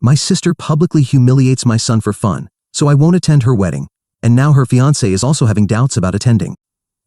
My sister publicly humiliates my son for fun, so I won't attend her wedding, and now her fiancé is also having doubts about attending.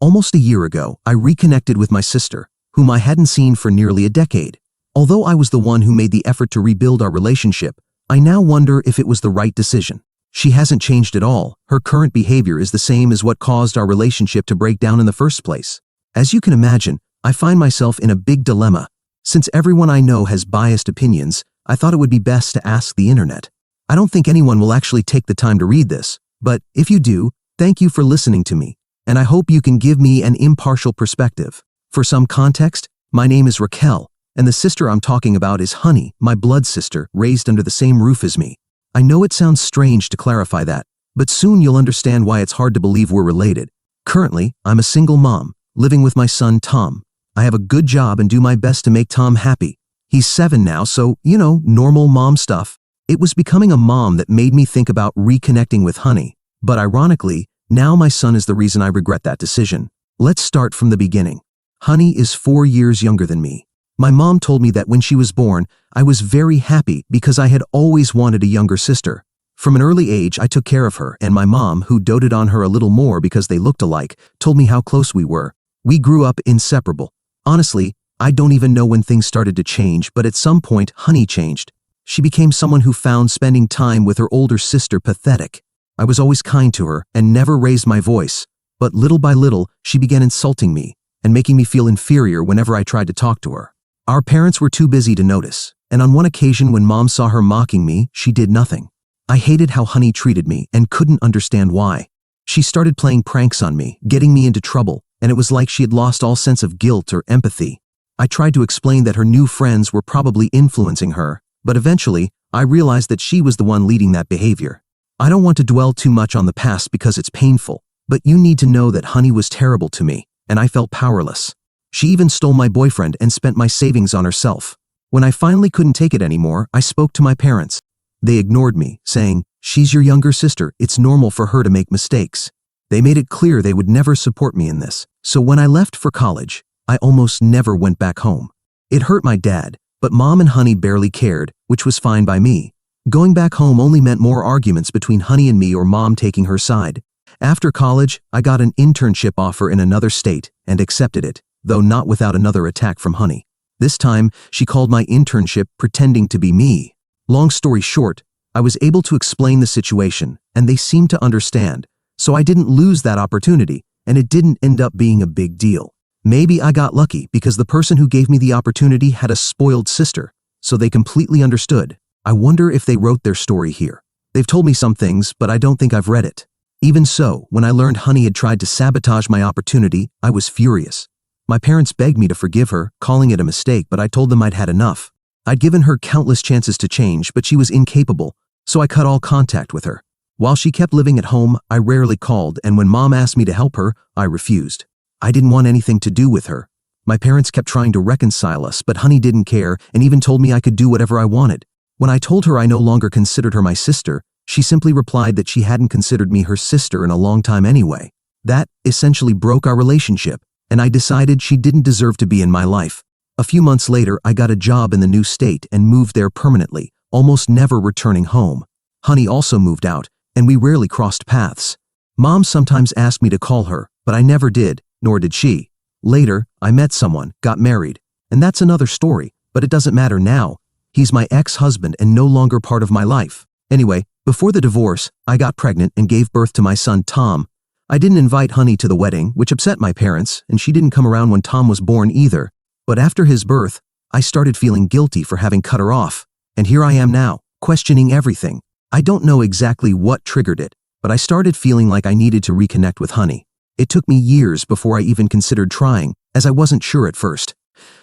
Almost a year ago, I reconnected with my sister, whom I hadn't seen for nearly a decade. Although I was the one who made the effort to rebuild our relationship, I now wonder if it was the right decision. She hasn't changed at all. Her current behavior is the same as what caused our relationship to break down in the first place. As you can imagine, I find myself in a big dilemma. Since everyone I know has biased opinions, I thought it would be best to ask the internet. I don't think anyone will actually take the time to read this, but if you do, thank you for listening to me, and I hope you can give me an impartial perspective. For some context, my name is Raquel, and the sister I'm talking about is Honey, my blood sister, raised under the same roof as me. I know it sounds strange to clarify that, but soon you'll understand why it's hard to believe we're related. Currently, I'm a single mom, living with my son Tom. I have a good job and do my best to make Tom happy. He's 7 now, so, normal mom stuff. It was becoming a mom that made me think about reconnecting with Honey. But ironically, now my son is the reason I regret that decision. Let's start from the beginning. Honey is 4 years younger than me. My mom told me that when she was born, I was very happy because I had always wanted a younger sister. From an early age, I took care of her, and my mom, who doted on her a little more because they looked alike, told me how close we were. We grew up inseparable. Honestly, I don't even know when things started to change, but at some point, Honey changed. She became someone who found spending time with her older sister pathetic. I was always kind to her and never raised my voice, but little by little, she began insulting me and making me feel inferior whenever I tried to talk to her. Our parents were too busy to notice, and on one occasion when Mom saw her mocking me, she did nothing. I hated how Honey treated me and couldn't understand why. She started playing pranks on me, getting me into trouble, and it was like she had lost all sense of guilt or empathy. I tried to explain that her new friends were probably influencing her, but eventually, I realized that she was the one leading that behavior. I don't want to dwell too much on the past because it's painful, but you need to know that Honey was terrible to me, and I felt powerless. She even stole my boyfriend and spent my savings on herself. When I finally couldn't take it anymore, I spoke to my parents. They ignored me, saying, "She's your younger sister, it's normal for her to make mistakes." They made it clear they would never support me in this. So when I left for college, I almost never went back home. It hurt my dad, but Mom and Honey barely cared, which was fine by me. Going back home only meant more arguments between Honey and me or Mom taking her side. After college, I got an internship offer in another state and accepted it, though not without another attack from Honey. This time, she called my internship pretending to be me. Long story short, I was able to explain the situation, and they seemed to understand, so I didn't lose that opportunity, and it didn't end up being a big deal. Maybe I got lucky because the person who gave me the opportunity had a spoiled sister, so they completely understood. I wonder if they wrote their story here. They've told me some things, but I don't think I've read it. Even so, when I learned Honey had tried to sabotage my opportunity, I was furious. My parents begged me to forgive her, calling it a mistake, but I told them I'd had enough. I'd given her countless chances to change, but she was incapable, so I cut all contact with her. While she kept living at home, I rarely called, and when Mom asked me to help her, I refused. I didn't want anything to do with her. My parents kept trying to reconcile us, but Honey didn't care and even told me I could do whatever I wanted. When I told her I no longer considered her my sister, she simply replied that she hadn't considered me her sister in a long time anyway. That essentially broke our relationship, and I decided she didn't deserve to be in my life. A few months later, I got a job in the new state and moved there permanently, almost never returning home. Honey also moved out, and we rarely crossed paths. Mom sometimes asked me to call her, but I never did, nor did she. Later, I met someone, got married, and that's another story, but it doesn't matter now. He's my ex-husband and no longer part of my life. Anyway, before the divorce, I got pregnant and gave birth to my son Tom. I didn't invite Honey to the wedding, which upset my parents, and she didn't come around when Tom was born either. But after his birth, I started feeling guilty for having cut her off. And here I am now, questioning everything. I don't know exactly what triggered it, but I started feeling like I needed to reconnect with Honey. It took me years before I even considered trying, as I wasn't sure at first.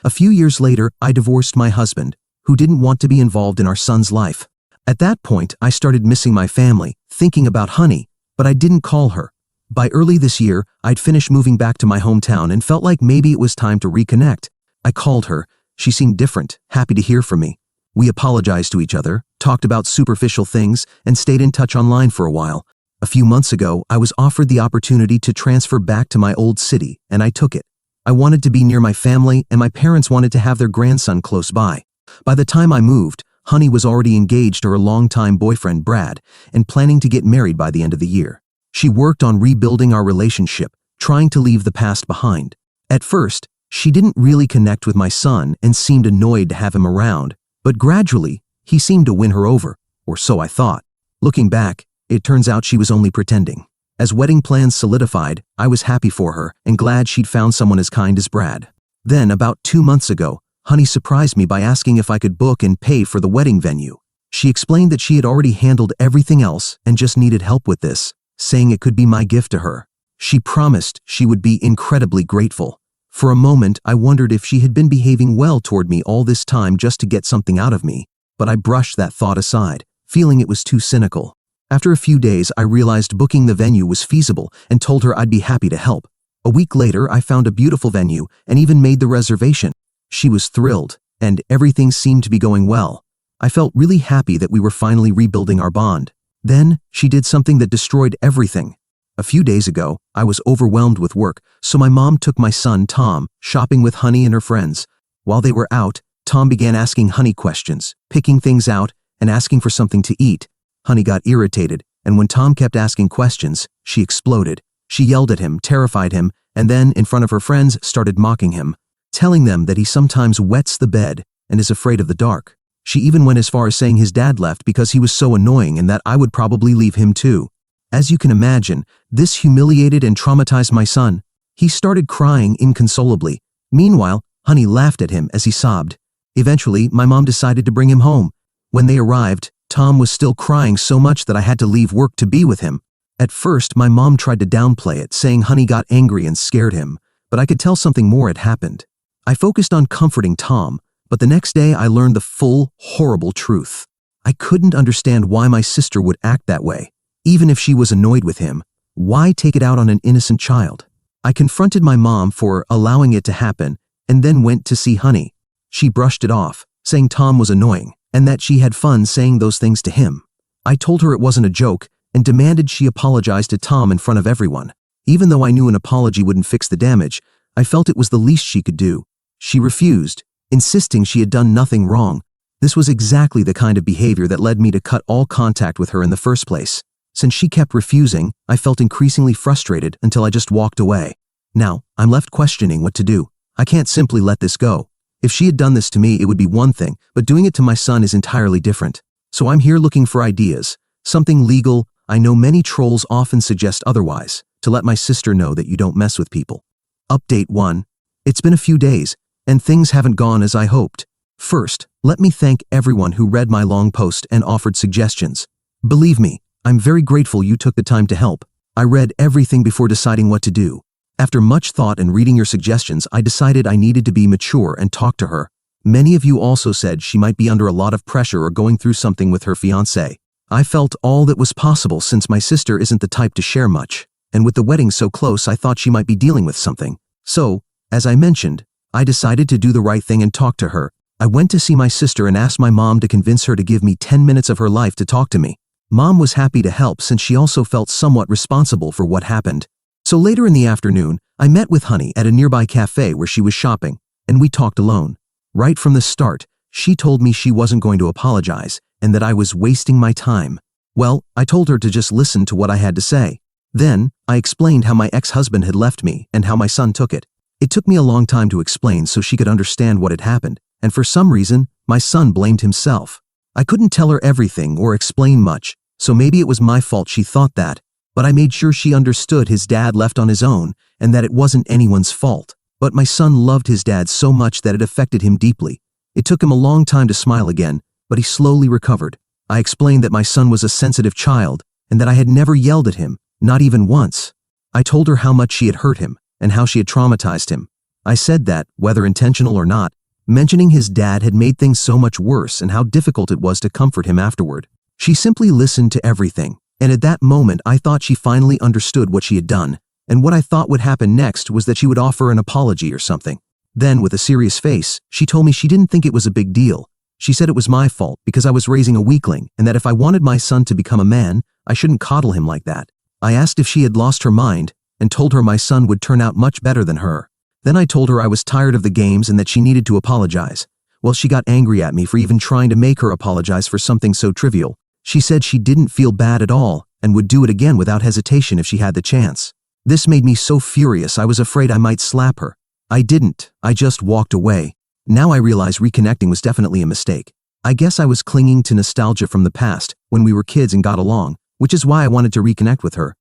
A few years later, I divorced my husband, who didn't want to be involved in our son's life. At that point, I started missing my family, thinking about Honey, but I didn't call her. By early this year, I'd finished moving back to my hometown and felt like maybe it was time to reconnect. I called her. She seemed different, happy to hear from me. We apologized to each other, talked about superficial things, and stayed in touch online for a while. A few months ago, I was offered the opportunity to transfer back to my old city, and I took it. I wanted to be near my family, and my parents wanted to have their grandson close by. By the time I moved, Honey was already engaged to her longtime boyfriend Brad and planning to get married by the end of the year. She worked on rebuilding our relationship, trying to leave the past behind. At first, she didn't really connect with my son and seemed annoyed to have him around, but gradually, he seemed to win her over, or so I thought. Looking back, it turns out she was only pretending. As wedding plans solidified, I was happy for her and glad she'd found someone as kind as Brad. Then, about 2 months ago, Honey surprised me by asking if I could book and pay for the wedding venue. She explained that she had already handled everything else and just needed help with this, saying it could be my gift to her. She promised she would be incredibly grateful. For a moment, I wondered if she had been behaving well toward me all this time just to get something out of me, but I brushed that thought aside, feeling it was too cynical. After a few days, I realized booking the venue was feasible and told her I'd be happy to help. A week later, I found a beautiful venue and even made the reservation. She was thrilled, and everything seemed to be going well. I felt really happy that we were finally rebuilding our bond. Then, she did something that destroyed everything. A few days ago, I was overwhelmed with work, so my mom took my son, Tom, shopping with Honey and her friends. While they were out, Tom began asking Honey questions, picking things out, and asking for something to eat. Honey got irritated, and when Tom kept asking questions, she exploded. She yelled at him, terrified him, and then, in front of her friends, started mocking him, telling them that he sometimes wets the bed and is afraid of the dark. She even went as far as saying his dad left because he was so annoying and that I would probably leave him too. As you can imagine, this humiliated and traumatized my son. He started crying inconsolably. Meanwhile, Honey laughed at him as he sobbed. Eventually, my mom decided to bring him home. When they arrived, Tom was still crying so much that I had to leave work to be with him. At first, my mom tried to downplay it, saying Honey got angry and scared him, but I could tell something more had happened. I focused on comforting Tom, but the next day I learned the full, horrible truth. I couldn't understand why my sister would act that way. Even if she was annoyed with him, why take it out on an innocent child? I confronted my mom for allowing it to happen and then went to see Honey. She brushed it off, saying Tom was annoying and that she had fun saying those things to him. I told her it wasn't a joke and demanded she apologize to Tom in front of everyone. Even though I knew an apology wouldn't fix the damage, I felt it was the least she could do. She refused, insisting she had done nothing wrong. This was exactly the kind of behavior that led me to cut all contact with her in the first place. Since she kept refusing, I felt increasingly frustrated until I just walked away. Now, I'm left questioning what to do. I can't simply let this go. If she had done this to me, it would be one thing, but doing it to my son is entirely different. So I'm here looking for ideas. Something legal. I know many trolls often suggest otherwise, to let my sister know that you don't mess with people. Update 1. It's been a few days, and things haven't gone as I hoped. First, let me thank everyone who read my long post and offered suggestions. Believe me, I'm very grateful you took the time to help. I read everything before deciding what to do. After much thought and reading your suggestions, I decided I needed to be mature and talk to her. Many of you also said she might be under a lot of pressure or going through something with her fiancé. I felt all that was possible since my sister isn't the type to share much, and with the wedding so close, I thought she might be dealing with something. So, as I mentioned, I decided to do the right thing and talk to her. I went to see my sister and asked my mom to convince her to give me 10 minutes of her life to talk to me. Mom was happy to help since she also felt somewhat responsible for what happened. So later in the afternoon, I met with Honey at a nearby cafe where she was shopping, and we talked alone. Right from the start, she told me she wasn't going to apologize and that I was wasting my time. Well, I told her to just listen to what I had to say. Then, I explained how my ex-husband had left me and how my son took it. It took me a long time to explain so she could understand what had happened, and for some reason, my son blamed himself. I couldn't tell her everything or explain much, so maybe it was my fault she thought that, but I made sure she understood his dad left on his own and that it wasn't anyone's fault. But my son loved his dad so much that it affected him deeply. It took him a long time to smile again, but he slowly recovered. I explained that my son was a sensitive child and that I had never yelled at him, not even once. I told her how much she had hurt him and how she had traumatized him. I said that, whether intentional or not, mentioning his dad had made things so much worse and how difficult it was to comfort him afterward. She simply listened to everything, and at that moment I thought she finally understood what she had done, and what I thought would happen next was that she would offer an apology or something. Then, with a serious face, she told me she didn't think it was a big deal. She said it was my fault because I was raising a weakling and that if I wanted my son to become a man, I shouldn't coddle him like that. I asked if she had lost her mind and told her my son would turn out much better than her. Then I told her I was tired of the games and that she needed to apologize. Well, she got angry at me for even trying to make her apologize for something so trivial. She said she didn't feel bad at all and would do it again without hesitation if she had the chance. This made me so furious I was afraid I might slap her. I didn't, I just walked away. Now I realize reconnecting was definitely a mistake. I guess I was clinging to nostalgia from the past when we were kids and got along, which is why I wanted to reconnect with her.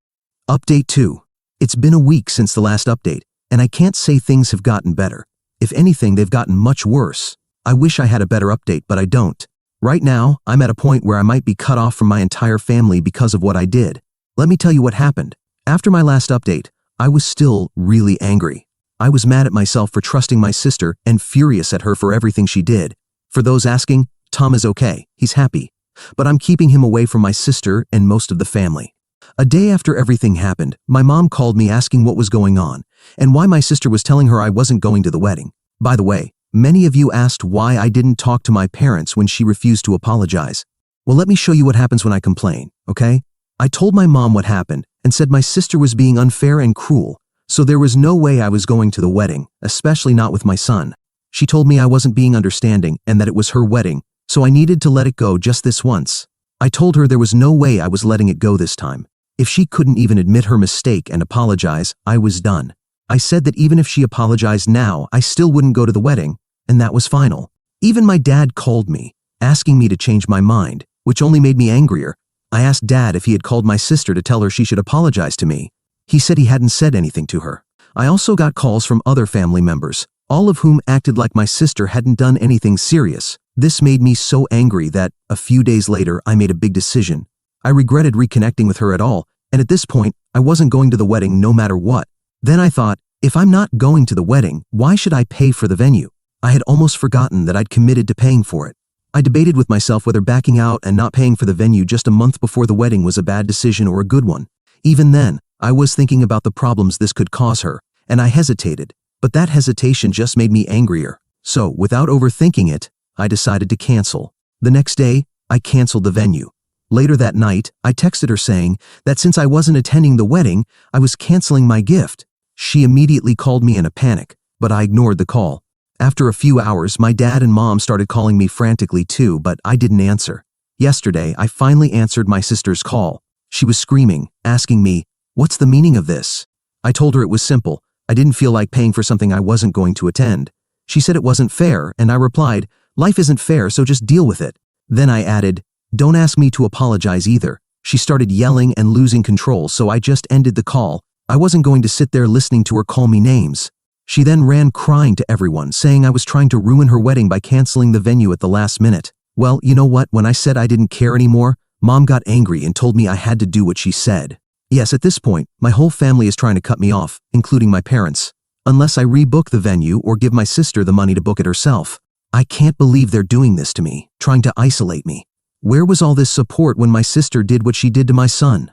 Update 2. It's been a week since the last update, and I can't say things have gotten better. If anything, they've gotten much worse. I wish I had a better update, but I don't. Right now, I'm at a point where I might be cut off from my entire family because of what I did. Let me tell you what happened. After my last update, I was still really angry. I was mad at myself for trusting my sister and furious at her for everything she did. For those asking, Tom is okay, he's happy. But I'm keeping him away from my sister and most of the family. A day after everything happened, my mom called me asking what was going on and why my sister was telling her I wasn't going to the wedding. By the way, many of you asked why I didn't talk to my parents when she refused to apologize. Well, let me show you what happens when I complain, okay? I told my mom what happened and said my sister was being unfair and cruel, so there was no way I was going to the wedding, especially not with my son. She told me I wasn't being understanding and that it was her wedding, so I needed to let it go just this once. I told her there was no way I was letting it go this time. If she couldn't even admit her mistake and apologize, I was done. I said that even if she apologized now, I still wouldn't go to the wedding, and that was final. Even my dad called me, asking me to change my mind, which only made me angrier. I asked Dad if he had called my sister to tell her she should apologize to me. He said he hadn't said anything to her. I also got calls from other family members, all of whom acted like my sister hadn't done anything serious. This made me so angry that, a few days later, I made a big decision. I regretted reconnecting with her at all, and at this point, I wasn't going to the wedding no matter what. Then I thought, if I'm not going to the wedding, why should I pay for the venue? I had almost forgotten that I'd committed to paying for it. I debated with myself whether backing out and not paying for the venue just a month before the wedding was a bad decision or a good one. Even then, I was thinking about the problems this could cause her, and I hesitated. But that hesitation just made me angrier. So, without overthinking it, I decided to cancel. The next day, I canceled the venue. Later that night, I texted her saying that since I wasn't attending the wedding, I was canceling my gift. She immediately called me in a panic, but I ignored the call. After a few hours, my dad and mom started calling me frantically too, but I didn't answer. Yesterday, I finally answered my sister's call. She was screaming, asking me, "What's the meaning of this?" I told her it was simple. I didn't feel like paying for something I wasn't going to attend. She said it wasn't fair, and I replied, "Life isn't fair, so just deal with it." Then I added, "Don't ask me to apologize either." She started yelling and losing control, so I just ended the call. I wasn't going to sit there listening to her call me names. She then ran crying to everyone, saying I was trying to ruin her wedding by canceling the venue at the last minute. Well, you know what? When I said I didn't care anymore, Mom got angry and told me I had to do what she said. Yes, at this point, my whole family is trying to cut me off, including my parents. Unless I rebook the venue or give my sister the money to book it herself. I can't believe they're doing this to me, trying to isolate me. Where was all this support when my sister did what she did to my son?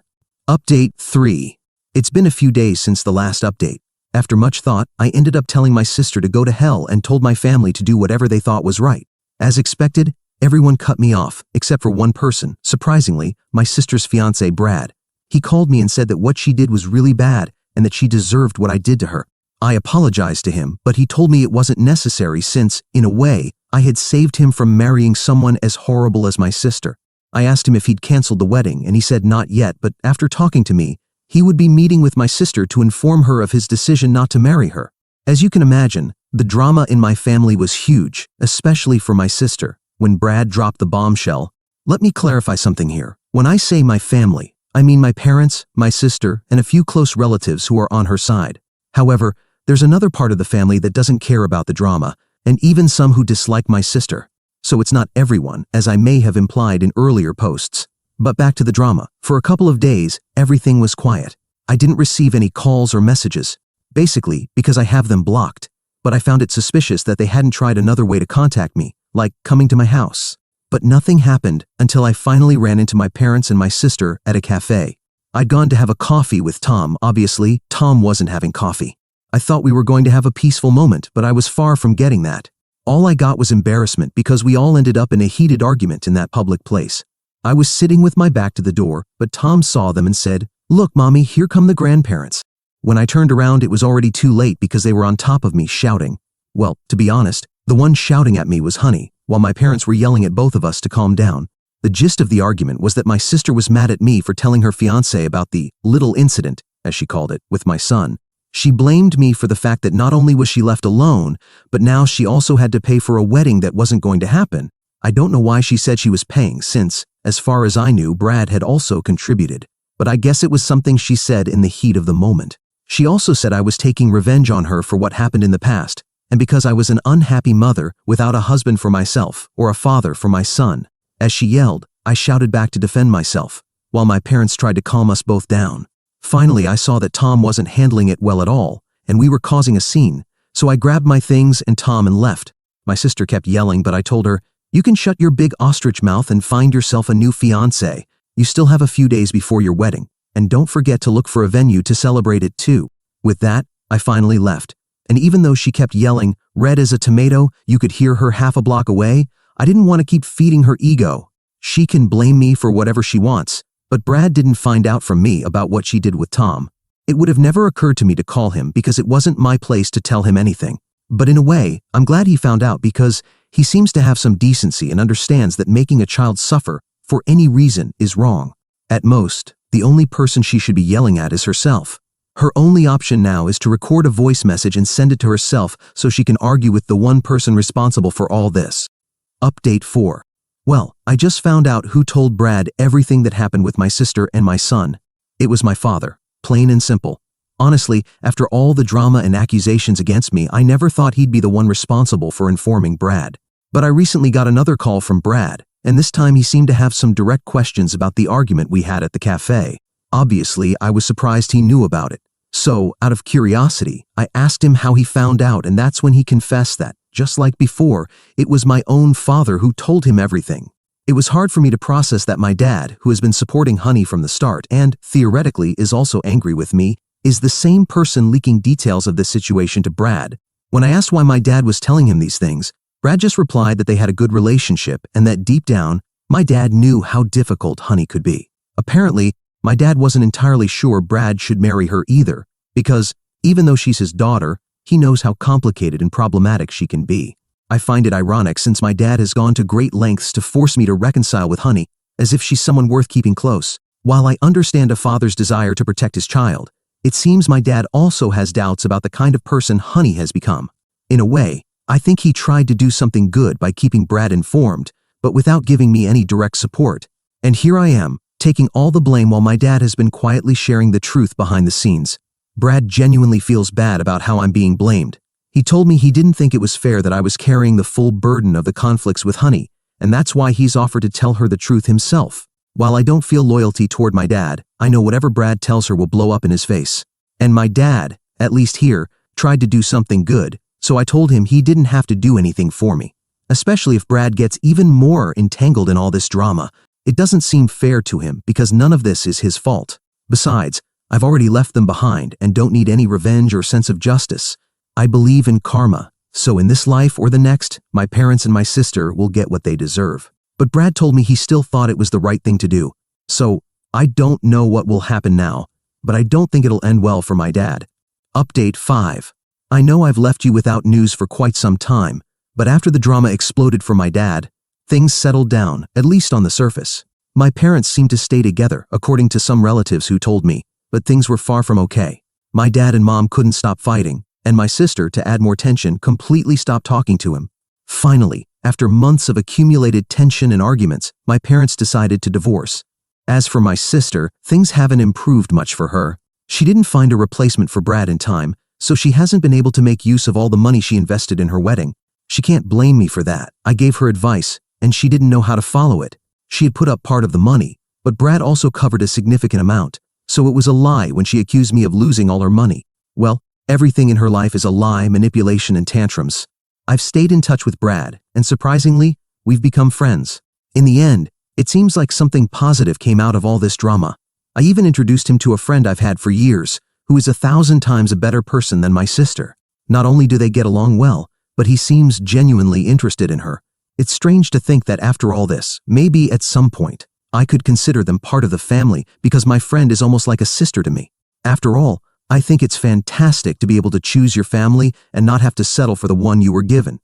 Update 3. It's been a few days since the last update. After much thought, I ended up telling my sister to go to hell and told my family to do whatever they thought was right. As expected, everyone cut me off, except for one person, surprisingly, my sister's fiancé, Brad. He called me and said that what she did was really bad and that she deserved what I did to her. I apologized to him, but he told me it wasn't necessary since, in a way, I had saved him from marrying someone as horrible as my sister. I asked him if he'd canceled the wedding, and he said not yet, but after talking to me, he would be meeting with my sister to inform her of his decision not to marry her. As you can imagine, the drama in my family was huge, especially for my sister. When Brad dropped the bombshell, let me clarify something here. When I say my family, I mean my parents, my sister, and a few close relatives who are on her side. However, there's another part of the family that doesn't care about the drama, and even some who dislike my sister. So it's not everyone, as I may have implied in earlier posts. But back to the drama. For a couple of days, everything was quiet. I didn't receive any calls or messages, basically because I have them blocked. But I found it suspicious that they hadn't tried another way to contact me, like coming to my house. But nothing happened until I finally ran into my parents and my sister at a cafe. I'd gone to have a coffee with Tom. Obviously, Tom wasn't having coffee. I thought we were going to have a peaceful moment, but I was far from getting that. All I got was embarrassment because we all ended up in a heated argument in that public place. I was sitting with my back to the door, but Tom saw them and said, "Look, Mommy, here come the grandparents." When I turned around, it was already too late because they were on top of me shouting. Well, to be honest, The one shouting at me was Honey, while my parents were yelling at both of us to calm down. The gist of the argument was that my sister was mad at me for telling her fiancé about the little incident, as she called it, with my son. She blamed me for the fact that not only was she left alone, but now she also had to pay for a wedding that wasn't going to happen. I don't know why she said she was paying since, as far as I knew, Brad had also contributed. But I guess it was something she said in the heat of the moment. She also said I was taking revenge on her for what happened in the past, and because I was an unhappy mother without a husband for myself or a father for my son. As she yelled, I shouted back to defend myself, while my parents tried to calm us both down. Finally, I saw that Tom wasn't handling it well at all, and we were causing a scene, so I grabbed my things and Tom and left. My sister kept yelling, but I told her, "You can shut your big ostrich mouth and find yourself a new fiancé. You still have a few days before your wedding, and don't forget to look for a venue to celebrate it too." With that, I finally left, and even though she kept yelling, "Red as a tomato," you could hear her half a block away, I didn't want to keep feeding her ego. She can blame me for whatever she wants, but Brad didn't find out from me about what she did with Tom. It would have never occurred to me to call him because it wasn't my place to tell him anything. But in a way, I'm glad he found out because he seems to have some decency and understands that making a child suffer for any reason is wrong. At most, the only person she should be yelling at is herself. Her only option now is to record a voice message and send it to herself so she can argue with the one person responsible for all this. Update 4. Well, I just found out who told Brad everything that happened with my sister and my son. It was my father, plain and simple. Honestly, after all the drama and accusations against me, I never thought he'd be the one responsible for informing Brad. But I recently got another call from Brad, and this time he seemed to have some direct questions about the argument we had at the cafe. Obviously, I was surprised he knew about it. So, out of curiosity, I asked him how he found out, and that's when he confessed that, just like before, it was my own father who told him everything. It was hard for me to process that my dad, who has been supporting Honey from the start and, theoretically, is also angry with me, is the same person leaking details of this situation to Brad. When I asked why my dad was telling him these things, Brad just replied that they had a good relationship and that deep down, my dad knew how difficult Honey could be. Apparently, my dad wasn't entirely sure Brad should marry her either, because, even though she's his daughter, he knows how complicated and problematic she can be. I find it ironic since my dad has gone to great lengths to force me to reconcile with Honey, as if she's someone worth keeping close. While I understand a father's desire to protect his child, it seems my dad also has doubts about the kind of person Honey has become. In a way, I think he tried to do something good by keeping Brad informed, but without giving me any direct support. And here I am, taking all the blame while my dad has been quietly sharing the truth behind the scenes. Brad genuinely feels bad about how I'm being blamed. He told me he didn't think it was fair that I was carrying the full burden of the conflicts with Honey, and that's why he's offered to tell her the truth himself. While I don't feel loyalty toward my dad, I know whatever Brad tells her will blow up in his face. And my dad, at least here, tried to do something good, so I told him he didn't have to do anything for me. Especially if Brad gets even more entangled in all this drama. It doesn't seem fair to him because none of this is his fault. Besides, I've already left them behind and don't need any revenge or sense of justice. I believe in karma, so in this life or the next, my parents and my sister will get what they deserve. But Brad told me he still thought it was the right thing to do. So, I don't know what will happen now, but I don't think it'll end well for my dad. Update 5. I know I've left you without news for quite some time, but after the drama exploded for my dad, things settled down, at least on the surface. My parents seemed to stay together, according to some relatives who told me, but things were far from okay. My dad and mom couldn't stop fighting, and my sister, to add more tension, completely stopped talking to him. Finally, after months of accumulated tension and arguments, my parents decided to divorce. As for my sister, things haven't improved much for her. She didn't find a replacement for Brad in time, so she hasn't been able to make use of all the money she invested in her wedding. She can't blame me for that. I gave her advice, and she didn't know how to follow it. She had put up part of the money, but Brad also covered a significant amount, so it was a lie when she accused me of losing all her money. Well, everything in her life is a lie, manipulation, and tantrums. I've stayed in touch with Brad, and surprisingly, we've become friends. In the end, it seems like something positive came out of all this drama. I even introduced him to a friend I've had for years, who is 1,000 times a better person than my sister. Not only do they get along well, but he seems genuinely interested in her. It's strange to think that after all this, maybe at some point, I could consider them part of the family because my friend is almost like a sister to me. After all, I think it's fantastic to be able to choose your family and not have to settle for the one you were given.